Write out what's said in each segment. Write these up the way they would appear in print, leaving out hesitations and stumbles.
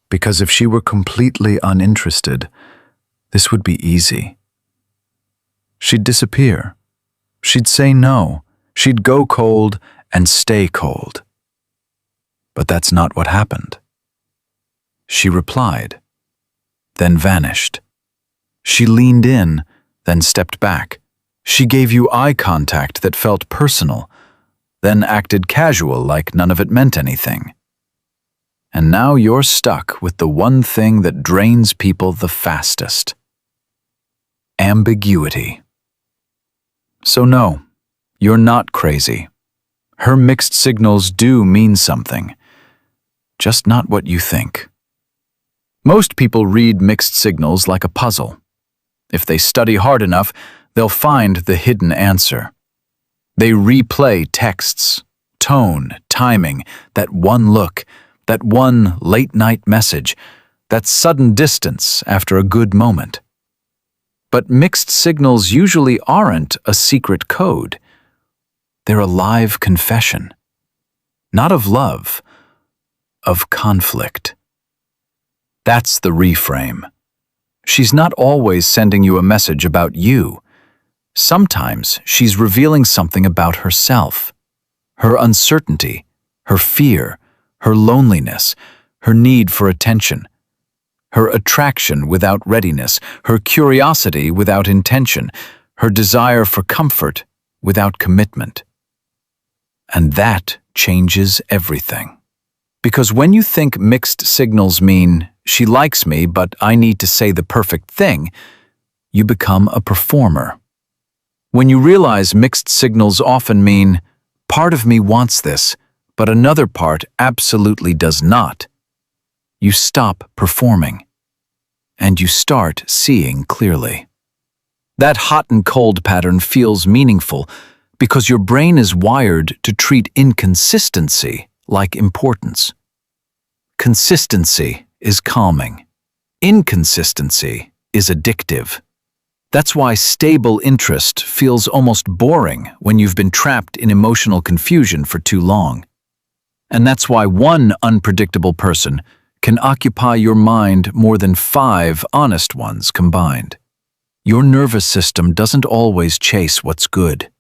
Because if she were completely uninterested, this would be easy. She'd disappear. She'd say no. She'd go cold and stay cold. But that's not what happened. She replied, then vanished. She leaned in, then stepped back. She gave you eye contact that felt personal, then acted casual like none of it meant anything. And now you're stuck with the one thing that drains people the fastest: ambiguity. So no, you're not crazy. Her mixed signals do mean something, just not what you think. Most people read mixed signals like a puzzle. If they study hard enough, they'll find the hidden answer. They replay texts, tone, timing, that one look, that one late-night message, that sudden distance after a good moment. But mixed signals usually aren't a secret code. They're a live confession. Not of love, of conflict. That's the reframe. She's not always sending you a message about you. Sometimes she's revealing something about herself. Her uncertainty, her fear, her loneliness, her need for attention, her attraction without readiness, her curiosity without intention, her desire for comfort without commitment. And that changes everything. Because when you think mixed signals mean, she likes me, but I need to say the perfect thing, you become a performer. When you realize mixed signals often mean, part of me wants this, but another part absolutely does not, you stop performing, and you start seeing clearly. That hot and cold pattern feels meaningful because your brain is wired to treat inconsistency like importance. Consistency is calming. Inconsistency is addictive. That's why stable interest feels almost boring when you've been trapped in emotional confusion for too long. And that's why one unpredictable person can occupy your mind more than 5 honest ones combined. Your nervous system doesn't always chase what's good.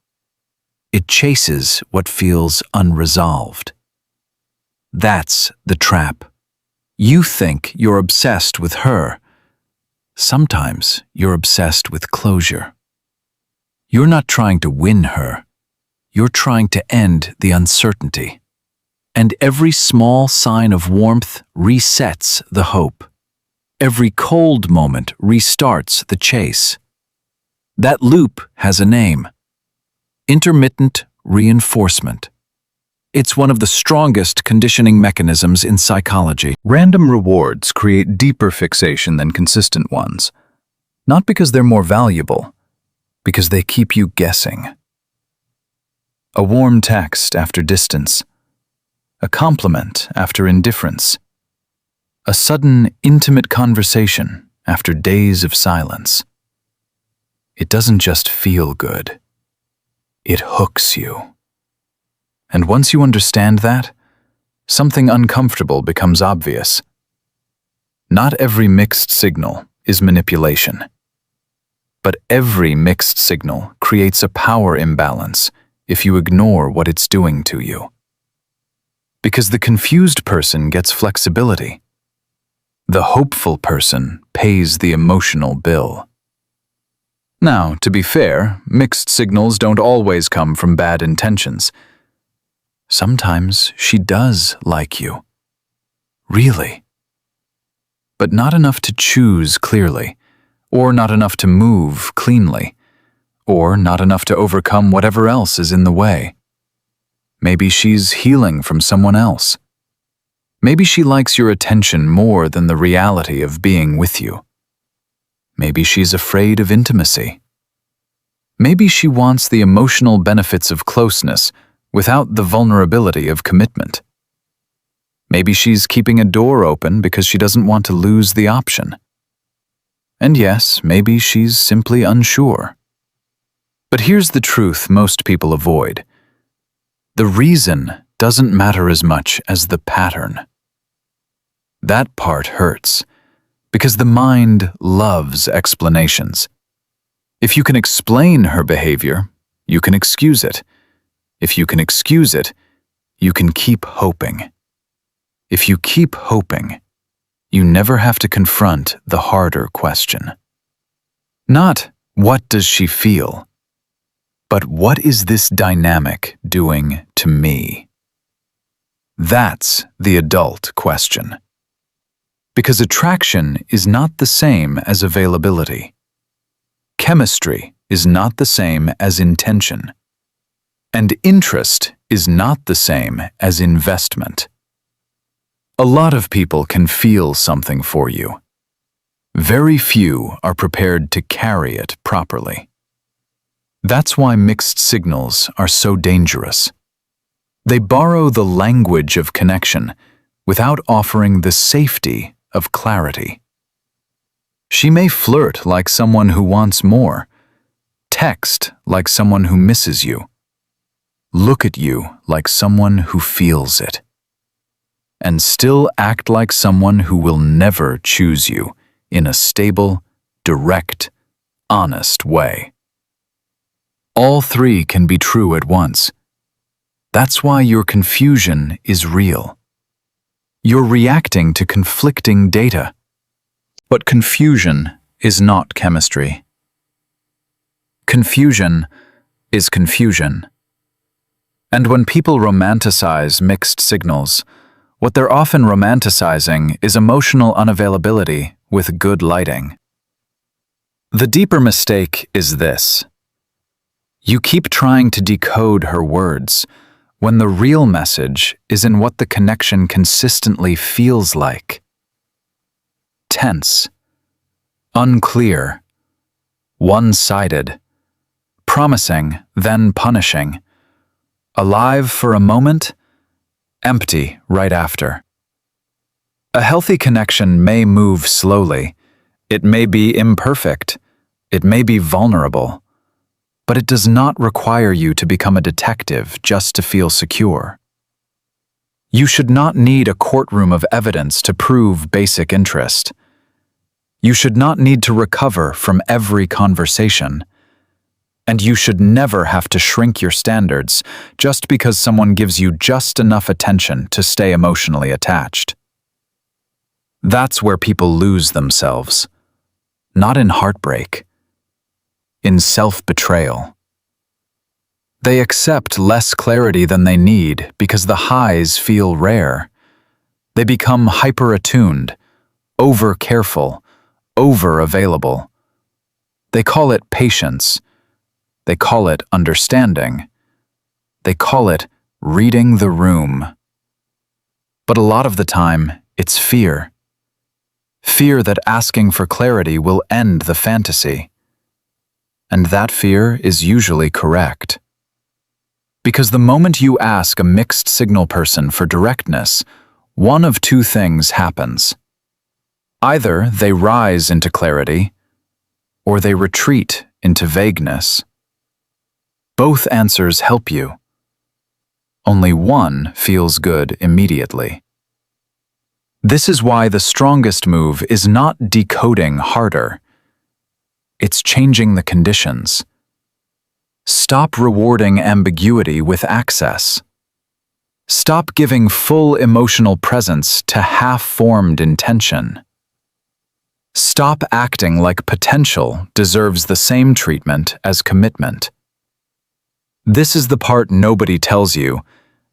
It chases what feels unresolved. That's the trap. You think you're obsessed with her. Sometimes you're obsessed with closure. You're not trying to win her. You're trying to end the uncertainty. And every small sign of warmth resets the hope. Every cold moment restarts the chase. That loop has a name: intermittent reinforcement. It's one of the strongest conditioning mechanisms in psychology. Random rewards create deeper fixation than consistent ones. Not because they're more valuable, because they keep you guessing. A warm text after distance. A compliment after indifference. A sudden, intimate conversation after days of silence. It doesn't just feel good. It hooks you. And once you understand that, something uncomfortable becomes obvious. Not every mixed signal is manipulation. But every mixed signal creates a power imbalance if you ignore what it's doing to you. Because the confused person gets flexibility. The hopeful person pays the emotional bill. Now, to be fair, mixed signals don't always come from bad intentions. Sometimes she does like you. Really. But not enough to choose clearly, or not enough to move cleanly, or not enough to overcome whatever else is in the way. Maybe she's healing from someone else. Maybe she likes your attention more than the reality of being with you. Maybe she's afraid of intimacy. Maybe she wants the emotional benefits of closeness without the vulnerability of commitment. Maybe she's keeping a door open because she doesn't want to lose the option. And yes, maybe she's simply unsure. But here's the truth most people avoid. The reason doesn't matter as much as the pattern. That part hurts, because the mind loves explanations. If you can explain her behavior, you can excuse it. If you can excuse it, you can keep hoping. If you keep hoping, you never have to confront the harder question. Not, what does she feel? But what is this dynamic doing to me? That's the adult question. Because attraction is not the same as availability. Chemistry is not the same as intention. And interest is not the same as investment. A lot of people can feel something for you. Very few are prepared to carry it properly. That's why mixed signals are so dangerous. They borrow the language of connection without offering the safety of clarity. She may flirt like someone who wants more, text like someone who misses you, look at you like someone who feels it, and still act like someone who will never choose you in a stable, direct, honest way. All three can be true at once. That's why your confusion is real. You're reacting to conflicting data. But confusion is not chemistry. Confusion is confusion. And when people romanticize mixed signals, what they're often romanticizing is emotional unavailability with good lighting. The deeper mistake is this. You keep trying to decode her words when the real message is in what the connection consistently feels like. Tense, unclear, one-sided, promising, then punishing, alive for a moment, empty right after. A healthy connection may move slowly, it may be imperfect, it may be vulnerable, but it does not require you to become a detective just to feel secure. You should not need a courtroom of evidence to prove basic interest. You should not need to recover from every conversation. And you should never have to shrink your standards just because someone gives you just enough attention to stay emotionally attached. That's where people lose themselves. Not in heartbreak. In self-betrayal. They accept less clarity than they need because the highs feel rare. They become hyper-attuned, over-careful, over-available. They call it patience. They call it understanding. They call it reading the room. But a lot of the time, it's fear. Fear that asking for clarity will end the fantasy. And that fear is usually correct. Because the moment you ask a mixed signal person for directness, one of two things happens. Either they rise into clarity, or they retreat into vagueness. Both answers help you. Only one feels good immediately. This is why the strongest move is not decoding harder. It's changing the conditions. Stop rewarding ambiguity with access. Stop giving full emotional presence to half-formed intention. Stop acting like potential deserves the same treatment as commitment. This is the part nobody tells you,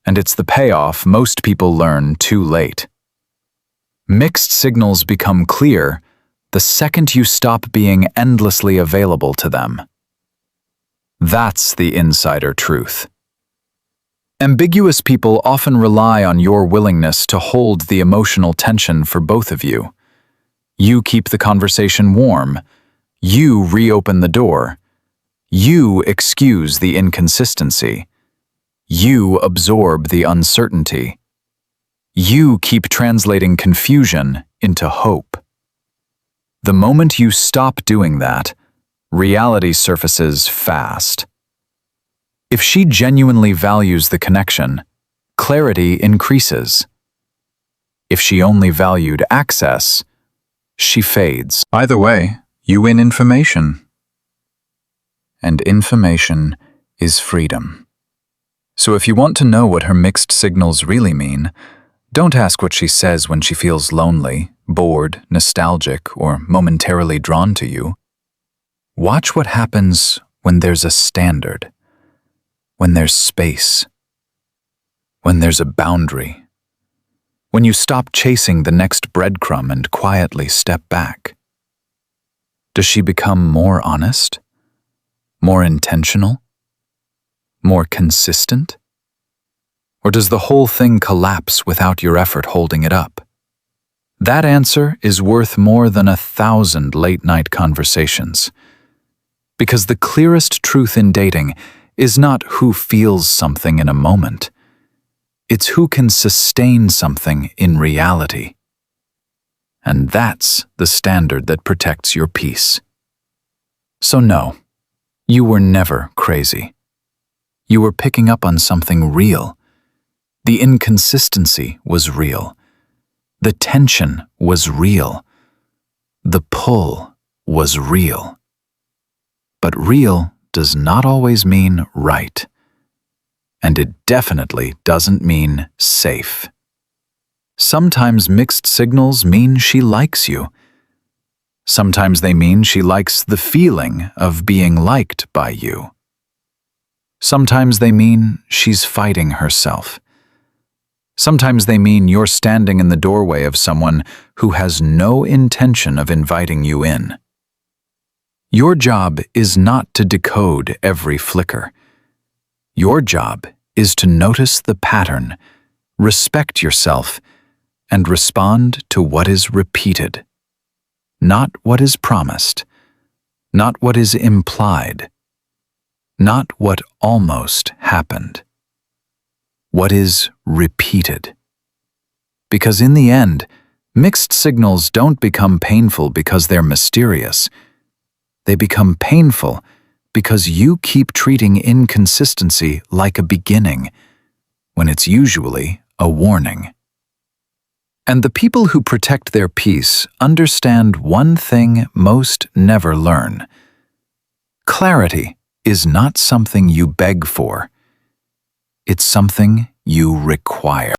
and it's the payoff most people learn too late. Mixed signals become clear the second you stop being endlessly available to them. That's the insider truth. Ambiguous people often rely on your willingness to hold the emotional tension for both of you. You keep the conversation warm. You reopen the door. You excuse the inconsistency. You absorb the uncertainty. You keep translating confusion into hope. The moment you stop doing that, reality surfaces fast. If she genuinely values the connection, clarity increases. If she only valued access, she fades. Either way, you win information. And information is freedom. So if you want to know what her mixed signals really mean, don't ask what she says when she feels lonely, bored, nostalgic, or momentarily drawn to you. Watch what happens when there's a standard, when there's space, when there's a boundary, when you stop chasing the next breadcrumb and quietly step back. Does she become more honest, more intentional, more consistent? Or does the whole thing collapse without your effort holding it up? That answer is worth more than 1,000 late-night conversations. Because the clearest truth in dating is not who feels something in a moment. It's who can sustain something in reality. And that's the standard that protects your peace. So no, you were never crazy. You were picking up on something real. The inconsistency was real. The tension was real. The pull was real. But real does not always mean right. And it definitely doesn't mean safe. Sometimes mixed signals mean she likes you. Sometimes they mean she likes the feeling of being liked by you. Sometimes they mean she's fighting herself. Sometimes they mean you're standing in the doorway of someone who has no intention of inviting you in. Your job is not to decode every flicker. Your job is to notice the pattern, respect yourself, and respond to what is repeated. Not what is promised, not what is implied, not what almost happened. What is repeated. Because in the end, mixed signals don't become painful because they're mysterious. They become painful because you keep treating inconsistency like a beginning, when it's usually a warning. And the people who protect their peace understand one thing most never learn. Clarity is not something you beg for. It's something you require.